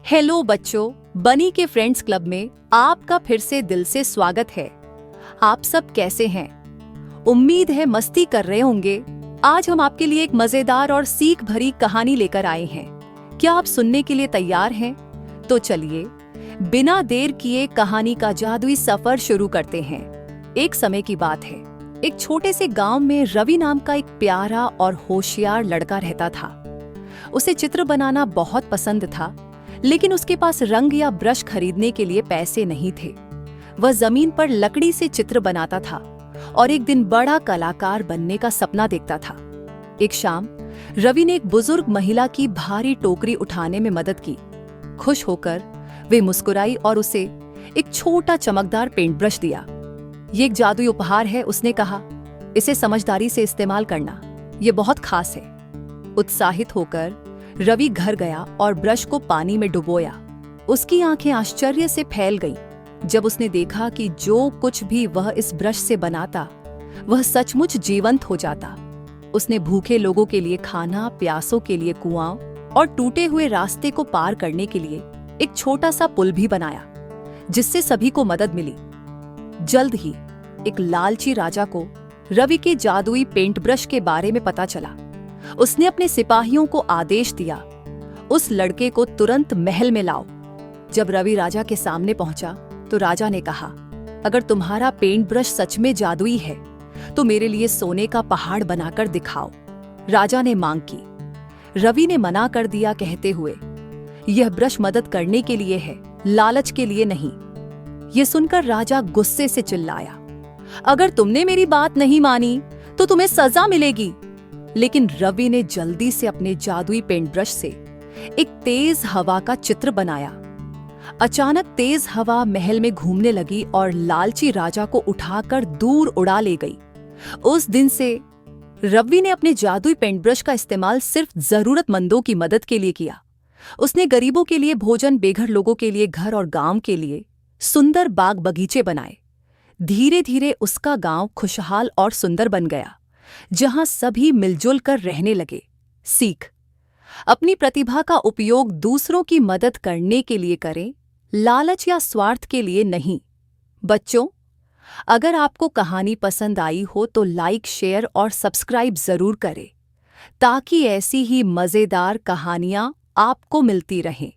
Hello बच्चों, बनी के फ्रेंड्स क्लब में आपका फिर से दिल से स्वागत है। आप सब कैसे हैं? उम्मीद है मस्ती कर रहे होंगे। आज हम आपके लिए एक मजेदार और सीख भरी कहानी लेकर आए हैं। क्या आप सुनने के लिए तैयार हैं? तो चलिए बिना देर किए कहानी का जादुई सफर शुरू करते हैं। एक समय की बात है, एक छोटे से गांव में रवि नाम का एक प्यारा और होशियार लड़का रहता था। उसे चित्र बनाना बहुत पसंद था, लेकिन उसके पास रंग या ब्रश खरीदने के लिए पैसे नहीं थे। वह जमीन पर लकड़ी से चित्र बनाता था और एक दिन बड़ा कलाकार बनने का सपना देखता था। एक शाम रवि ने एक बुजुर्ग महिला की भारी टोकरी उठाने में मदद की। खुश होकर वे मुस्कुराई और उसे एक छोटा चमकदार पेंट ब्रश दिया। ये एक जादुई उपहार है, उसने कहा। इसे समझदारी से इस्तेमाल करना, ये बहुत खास है। उत्साहित होकर रवि घर गया और ब्रश को पानी में डुबोया। उसकी आंखें आश्चर्य से फैल गईं जब उसने देखा कि जो कुछ भी वह इस ब्रश से बनाता वह सचमुच जीवंत हो जाता। उसने भूखे लोगों के लिए खाना, प्यासों के लिए कुआं और टूटे हुए रास्ते को पार करने के लिए एक छोटा सा पुल भी बनाया, जिससे सभी को मदद मिली। जल्द ही एक लालची राजा को रवि के जादुई पेंट ब्रश के बारे में पता चला। उसने अपने सिपाहियों को आदेश दिया, उस लड़के को तुरंत महल में लाओ। जब रवि राजा के सामने पहुंचा तो राजा ने कहा, अगर तुम्हारा पेंट ब्रश सच में जादुई है तो मेरे लिए सोने का पहाड़ बनाकर दिखाओ। राजा ने मांग की। रवि ने मना कर दिया, कहते हुए, यह ब्रश मदद करने के लिए है, लालच के लिए नहीं। यह सुनकर राजा गुस्से से चिल्लाया, अगर तुमने मेरी बात नहीं मानी तो तुम्हें सजा मिलेगी। लेकिन रवि ने जल्दी से अपने जादुई पेंट ब्रश से एक तेज हवा का चित्र बनाया। अचानक तेज हवा महल में घूमने लगी और लालची राजा को उठाकर दूर उड़ा ले गई। उस दिन से रवि ने अपने जादुई पेंट ब्रश का इस्तेमाल सिर्फ जरूरतमंदों की मदद के लिए किया। उसने गरीबों के लिए भोजन, बेघर लोगों के लिए घर और गांव के लिए सुंदर बाग बगीचे बनाए। धीरे धीरे उसका गांव खुशहाल और सुंदर बन गया, जहां सभी मिलजुल कर रहने लगे। सीख: अपनी प्रतिभा का उपयोग दूसरों की मदद करने के लिए करें, लालच या स्वार्थ के लिए नहीं। बच्चों, अगर आपको कहानी पसंद आई हो तो लाइक, शेयर और सब्सक्राइब जरूर करें, ताकि ऐसी ही मजेदार कहानियां आपको मिलती रहें।